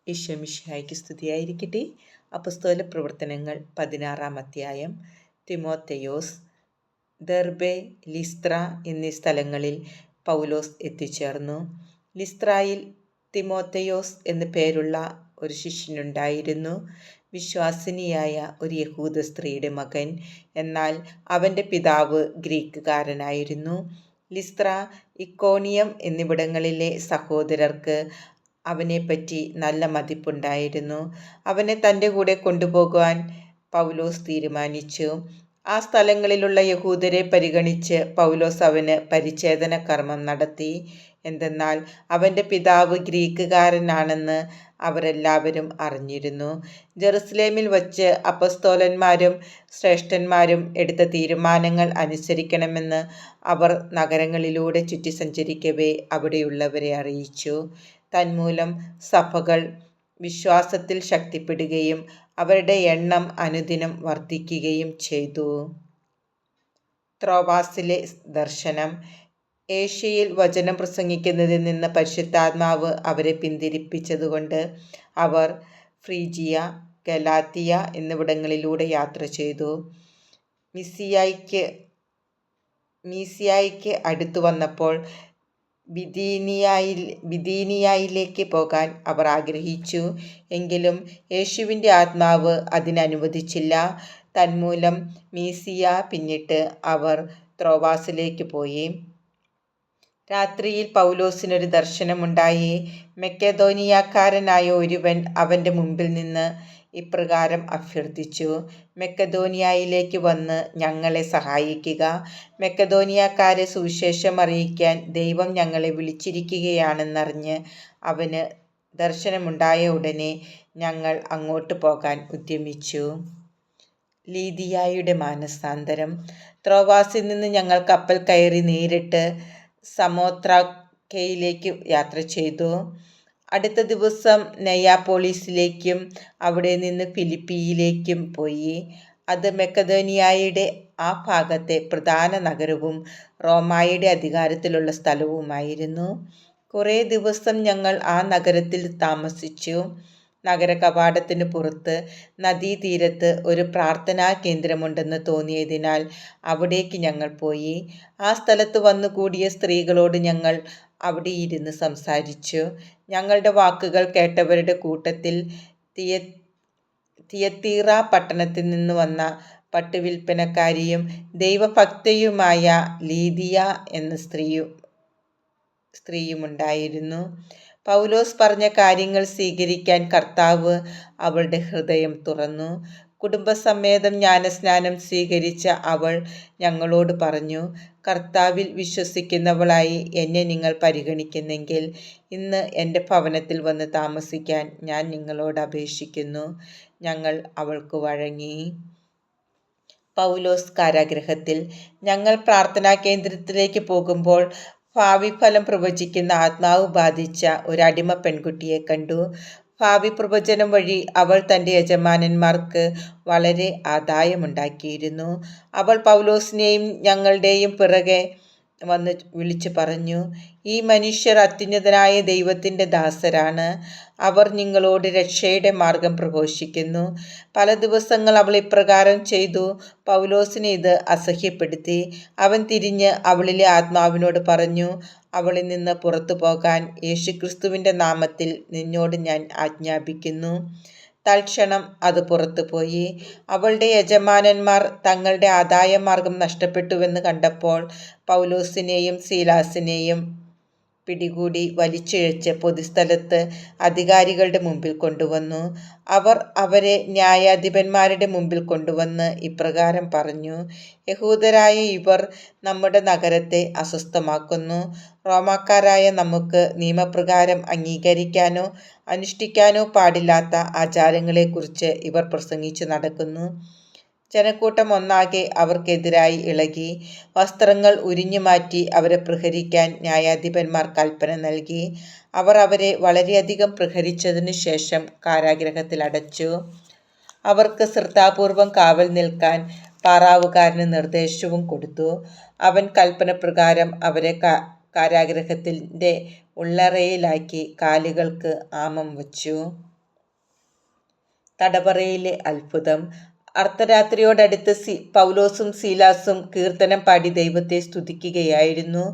ഈശോ മിശിഹായ്ക്ക് സ്തുതിയായിരിക്കട്ടെ. അപ്പസ്തോല പ്രവർത്തനങ്ങൾ 16-ാം അധ്യായം. തിമോഥെയോസ്. ദെർബെ, ലിസ്ത്ര എന്നീ സ്ഥലങ്ങളിൽ പൗലോസ് എത്തിച്ചേർന്നു. ലിസ്ത്രയിൽ തിമോഥെയോസ് എന്നു പേരുള്ള ഒരു ശിഷ്യനുണ്ടായിരുന്നു. വിശ്വാസിനിയായ ഒരു യഹൂദ സ്ത്രീയുടെ മകൻ. എന്നാൽ അവൻ്റെ പിതാവ് ഗ്രീക്കുകാരനായിരുന്നു. ലിസ്ത്ര, ഇക്കോണിയം എന്നിവിടങ്ങളിലെ സഹോദരർക്ക് അവനെപ്പറ്റി നല്ല മതിപ്പുണ്ടായിരുന്നു. അവനെ തൻ്റെ കൂടെ കൊണ്ടുപോകുവാൻ പൗലോസ് തീരുമാനിച്ചു. ആ സ്ഥലങ്ങളിലുള്ള യഹൂദരെ പരിഗണിച്ച് പൗലോസ് അവന് പരിച്ഛേദന കർമ്മം നടത്തി. എന്തെന്നാൽ അവൻ്റെ പിതാവ് ഗ്രീക്കുകാരനാണെന്ന് അവരെല്ലാവരും അറിഞ്ഞിരുന്നു. ജെറുസലേമിൽ വച്ച് അപ്പസ്തോലന്മാരും ശ്രേഷ്ഠന്മാരും എടുത്ത തീരുമാനങ്ങൾ അനുസരിക്കണമെന്ന് അവർ നഗരങ്ങളിലൂടെ ചുറ്റി സഞ്ചരിക്കവേ അവിടെയുള്ളവരെ അറിയിച്ചു. തന്മൂലം സഭകൾ വിശ്വാസത്തിൽ ശക്തിപ്പെടുകയും അവരുടെ എണ്ണം അനുദിനം വർദ്ധിക്കുകയും ചെയ്തു. ത്രോവാസിലെ ദർശനം. ഏഷ്യയിൽ വചനം പ്രസംഗിക്കുന്നതിൽ നിന്ന് പരിശുദ്ധാത്മാവ് അവരെ പിന്തിരിപ്പിച്ചതുകൊണ്ട് അവർ ഫ്രീജിയ, ഗലാത്തിയ എന്നിവിടങ്ങളിലൂടെ യാത്ര ചെയ്തു. മീസിയായ്ക്ക് അടുത്തു വന്നപ്പോൾ ബിഥീനിയയിലേക്ക് പോകാൻ അവർ ആഗ്രഹിച്ചു. എങ്കിലും യേശുവിൻ്റെ ആത്മാവ് അതിനനുവദിച്ചില്ല. തന്മൂലം മീസിയ പിന്നിട്ട് അവർ ത്രോവാസിലേക്ക് പോയി. രാത്രിയിൽ പൗലോസിനൊരു ദർശനമുണ്ടായി. മെക്കദോനിയക്കാരനായ ഒരുവൻ അവൻ്റെ മുമ്പിൽ നിന്ന് ഇപ്രകാരം അഭ്യർത്ഥിച്ചു: മെക്കദോനിയയിലേക്ക് വന്ന് ഞങ്ങളെ സഹായിക്കുക. മെക്കദോനിയക്കാരെ സുവിശേഷം അറിയിക്കാൻ ദൈവം ഞങ്ങളെ വിളിച്ചിരിക്കുകയാണെന്നറിഞ്ഞ് അവന് ദർശനമുണ്ടായ ഉടനെ ഞങ്ങൾ അങ്ങോട്ട് പോകാൻ ഉദ്യമിച്ചു. ലീദിയായുടെ മാനസാന്തരം. ത്രോവാസിൽ നിന്ന് ഞങ്ങൾ കപ്പൽ കയറി നേരിട്ട് സമോത്രാക്കയിലേക്ക് യാത്ര ചെയ്തു. അടുത്ത ദിവസം നെയാപോളിസിലേക്കും അവിടെ നിന്ന് ഫിലിപ്പിയിലേക്കും പോയി. അത് മെക്കദോനിയയുടെ ആ ഭാഗത്തെ പ്രധാന നഗരവും റോമായുടെ അധികാരത്തിലുള്ള സ്ഥലവുമായിരുന്നു. കുറേ ദിവസം ഞങ്ങൾ ആ നഗരത്തിൽ താമസിച്ചു. നഗര കവാടത്തിന് പുറത്ത് നദീതീരത്ത് ഒരു പ്രാർത്ഥനാ കേന്ദ്രമുണ്ടെന്ന് തോന്നിയതിനാൽ അവിടേക്ക് ഞങ്ങൾ പോയി. ആ സ്ഥലത്ത് വന്നുകൂടിയ സ്ത്രീകളോട് ഞങ്ങൾ അവിടെ ഇരുന്ന് സംസാരിച്ചു. ഞങ്ങളുടെ വാക്കുകൾ കേട്ടവരുടെ കൂട്ടത്തിൽ തിയത്തീറ പട്ടണത്തിൽ നിന്ന് വന്ന പട്ടുവിൽപ്പനക്കാരിയും ദൈവഭക്തയുമായ ലീദിയ എന്ന സ്ത്രീയുമുണ്ടായിരുന്നു. പൗലോസ് പറഞ്ഞ കാര്യങ്ങൾ സ്വീകരിക്കാൻ കർത്താവ് അവളുടെ ഹൃദയം തുറന്നു. കുടുംബസമേതം ജ്ഞാനസ്നാനം സ്വീകരിച്ച അവൾ ഞങ്ങളോട് പറഞ്ഞു: കർത്താവിൽ വിശ്വസിക്കുന്നവളായി എന്നെ നിങ്ങൾ പരിഗണിക്കുന്നെങ്കിൽ ഇന്ന് എൻ്റെ ഭവനത്തിൽ വന്ന് താമസിക്കാൻ ഞാൻ നിങ്ങളോട് അപേക്ഷിക്കുന്നു. ഞങ്ങൾ അവൾക്ക് വഴങ്ങി. പൗലോസ് കാരാഗൃഹത്തിൽ. ഞങ്ങൾ പ്രാർത്ഥനാ കേന്ദ്രത്തിലേക്ക് പോകുമ്പോൾ ഭാവി ഫലം പ്രവചിക്കുന്ന ആത്മാവ് ബാധിച്ച ഒരു അടിമ പെൺകുട്ടിയെ കണ്ടു. ഭാവി പ്രവചനം വഴി അവൾ തൻ്റെ യജമാനന്മാർക്ക് വളരെ ആദായമുണ്ടാക്കിയിരുന്നു. അവൾ പൗലോസിനെയും ഞങ്ങളുടെയും പിറകെ വന്ന് വിളിച്ചു പറഞ്ഞു: ഈ മനുഷ്യർ അത്യുന്നതനായ ദൈവത്തിൻ്റെ ദാസരാണ്. അവർ നിങ്ങളോട് രക്ഷയുടെ മാർഗം പ്രഘോഷിക്കുന്നു. പല ദിവസങ്ങൾ അവൾ ഇപ്രകാരം ചെയ്തു. പൗലോസിനെ ഇത് അസഹ്യപ്പെടുത്തി. അവൻ തിരിഞ്ഞ് അവളിലെ ആത്മാവിനോട് പറഞ്ഞു: അവളിൽ നിന്ന് പുറത്തു പോകാൻ യേശുക്രിസ്തുവിൻ്റെ നാമത്തിൽ നിന്നോട് ഞാൻ ആജ്ഞാപിക്കുന്നു. തൽക്ഷണം അത് പുറത്തുപോയി. അവളുടെ യജമാനന്മാർ തങ്ങളുടെ ആദായമാർഗം നഷ്ടപ്പെട്ടുവെന്ന് കണ്ടപ്പോൾ പൗലോസിനെയും സീലാസിനെയും പിടികൂടി വലിച്ചിഴച്ച് പൊതുസ്ഥലത്ത് അധികാരികളുടെ മുമ്പിൽ കൊണ്ടുവന്നു. അവർ അവരെ ന്യായാധിപന്മാരുടെ മുമ്പിൽ കൊണ്ടുവന്ന് ഇപ്രകാരം പറഞ്ഞു: യഹൂദരായ ഇവർ നമ്മുടെ നഗരത്തെ അസ്വസ്ഥമാക്കുന്നു. റോമാക്കാരായ നമുക്ക് നിയമപ്രകാരം അംഗീകരിക്കാനോ അനുഷ്ഠിക്കാനോ പാടില്ലാത്ത ആചാരങ്ങളെക്കുറിച്ച് ഇവർ പ്രസംഗിച്ചു നടക്കുന്നു. ജനക്കൂട്ടം ഒന്നാകെ അവർക്കെതിരായി ഇളകി. വസ്ത്രങ്ങൾ ഉരിഞ്ഞു മാറ്റി അവരെ പ്രഹരിക്കാൻ ന്യായാധിപന്മാർ കൽപ്പന നൽകി. അവർ അവരെ വളരെയധികം പ്രഹരിച്ചതിനു ശേഷം കാരാഗൃഹത്തിൽ അടച്ചു. അവർക്ക് ശ്രദ്ധാപൂർവം കാവൽ നിൽക്കാൻ പാറാവുകാരന് നിർദ്ദേശവും കൊടുത്തു. അവൻ കൽപ്പനപ്രകാരം അവരെ കാരാഗൃഹത്തിൻ്റെ ഉള്ളറയിലാക്കി കാലുകൾക്ക് ആമം വച്ചു. തടവറയിലെ അത്ഭുതം. അർദ്ധരാത്രിയോടടുത്ത് പൗലോസും സീലാസും കീർത്തനം പാടി ദൈവത്തെ സ്തുതിക്കുകയായിരുന്നു.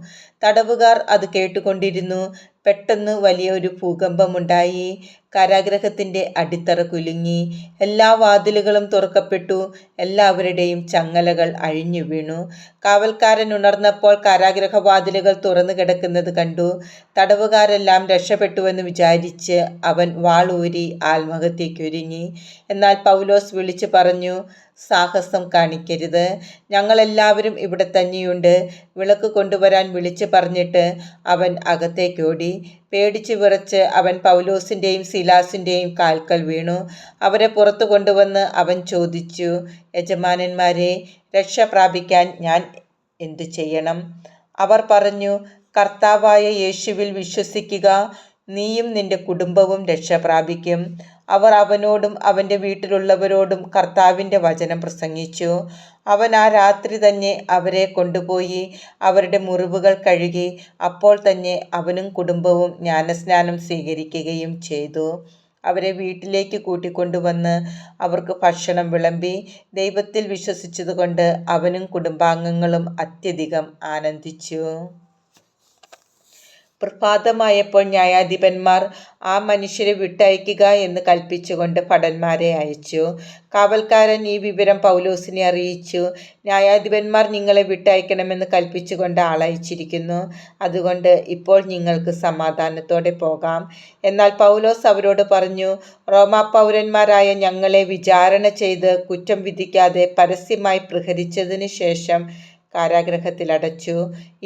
തടവുകാർ അത് കേട്ടുകൊണ്ടിരുന്നു. പെട്ടെന്ന് വലിയൊരു ഭൂകമ്പമുണ്ടായി. കാരാഗൃഹത്തിന്റെ അടിത്തറ കുലുങ്ങി. എല്ലാ വാതിലുകളും തുറക്കപ്പെട്ടു. എല്ലാവരുടെയും ചങ്ങലകൾ അഴിഞ്ഞു വീണു. കാവൽക്കാരൻ ഉണർന്നപ്പോൾ കാരാഗൃഹവാതിലുകൾ തുറന്നു കിടക്കുന്നത് കണ്ടു. തടവുകാരെല്ലാം രക്ഷപ്പെട്ടുവെന്ന് വിചാരിച്ച് അവൻ വാളൂരി ആത്മഹത്യയ്ക്കൊരുങ്ങി. എന്നാൽ പൗലോസ് വിളിച്ചു പറഞ്ഞു, സാഹസം കാണിക്കരുത്, ഞങ്ങളെല്ലാവരും ഇവിടെ തന്നെയുണ്ട്. വിളക്ക് കൊണ്ടുവരാൻ വിളിച്ചു പറഞ്ഞിട്ട് അവൻ അകത്തേക്കോടി. പേടിച്ചു വിറച്ച് അവൻ പൗലോസിൻ്റെയും സീലാസിൻ്റെയും കാൽക്കൽ വീണു. അവരെ പുറത്തു കൊണ്ടുവന്ന് അവൻ ചോദിച്ചു, യജമാനന്മാരെ, രക്ഷ പ്രാപിക്കാൻ ഞാൻ എന്തു ചെയ്യണം? അവർ പറഞ്ഞു, കർത്താവായ യേശുവിൽ വിശ്വസിക്കുക, നീയും നിന്റെ കുടുംബവും രക്ഷ പ്രാപിക്കും. അവർ അവനോടും അവൻ്റെ വീട്ടിലുള്ളവരോടും കർത്താവിൻ്റെ വചനം പ്രസംഗിച്ചു. അവൻ ആ രാത്രി തന്നെ അവരെ കൊണ്ടുപോയി അവരുടെ മുറിവുകൾ കഴുകി. അപ്പോൾ തന്നെ അവനും കുടുംബവും ജ്ഞാനസ്നാനം സ്വീകരിക്കുകയും ചെയ്തു. അവരെ വീട്ടിലേക്ക് കൂട്ടിക്കൊണ്ടുവന്ന് അവർക്ക് ഭക്ഷണം വിളമ്പി. ദൈവത്തിൽ വിശ്വസിച്ചതുകൊണ്ട് അവനും കുടുംബാംഗങ്ങളും അത്യധികം ആനന്ദിച്ചു. പ്രഭാതമായപ്പോൾ ന്യായാധിപന്മാർ ആ മനുഷ്യരെ വിട്ടയക്കുക എന്ന് കൽപ്പിച്ചുകൊണ്ട് ഭടന്മാരെ അയച്ചു. കാവൽക്കാരൻ ഈ വിവരം പൗലോസിനെ അറിയിച്ചു. ന്യായാധിപന്മാർ നിങ്ങളെ വിട്ടയക്കണമെന്ന് കൽപ്പിച്ചുകൊണ്ട് ആളയച്ചിരിക്കുന്നു. അതുകൊണ്ട് ഇപ്പോൾ നിങ്ങൾക്ക് സമാധാനത്തോടെ പോകാം. എന്നാൽ പൗലോസ് അവരോട് പറഞ്ഞു, റോമാ പൗരന്മാരായ ഞങ്ങളെ വിചാരണ ചെയ്ത് കുറ്റം വിധിക്കാതെ പരസ്യമായി പ്രഹരിച്ചതിന് ശേഷം കാരാഗൃഹത്തിലടച്ചു.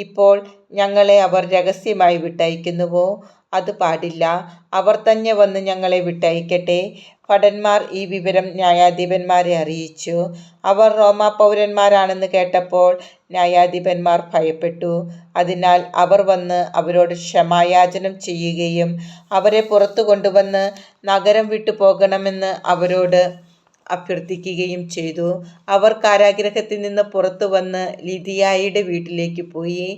ഇപ്പോൾ ഞങ്ങളെ അവർ രഹസ്യമായി വിട്ടയക്കുന്നുവോ? അത് പാടില്ല. അവർ തന്നെ വന്ന് ഞങ്ങളെ വിട്ടയക്കട്ടെ. ഭടന്മാർ ഈ വിവരം ന്യായാധിപന്മാരെ അറിയിച്ചു. അവർ റോമാ പൗരന്മാരാണെന്ന് കേട്ടപ്പോൾ ന്യായാധിപന്മാർ ഭയപ്പെട്ടു. അതിനാൽ അവർ വന്ന് അവരോട് ക്ഷമായാചനം ചെയ്യുകയും അവരെ പുറത്തു കൊണ്ടുവന്ന് നഗരം വിട്ടു പോകണമെന്ന് അവരോട് അഭ്യർത്ഥിക്കുകയും ചെയ്തു. അവർ കാരാഗൃഹത്തിൽ നിന്ന് പുറത്തു വന്ന് ലിദിയായുടെ വീട്ടിലേക്ക് പോയി.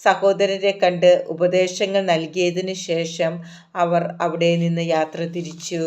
സഹോദരരെ കണ്ട് ഉപദേശങ്ങൾ നൽകിയതിനു ശേഷം അവർ അവിടെ നിന്ന് യാത്ര തിരിച്ചു.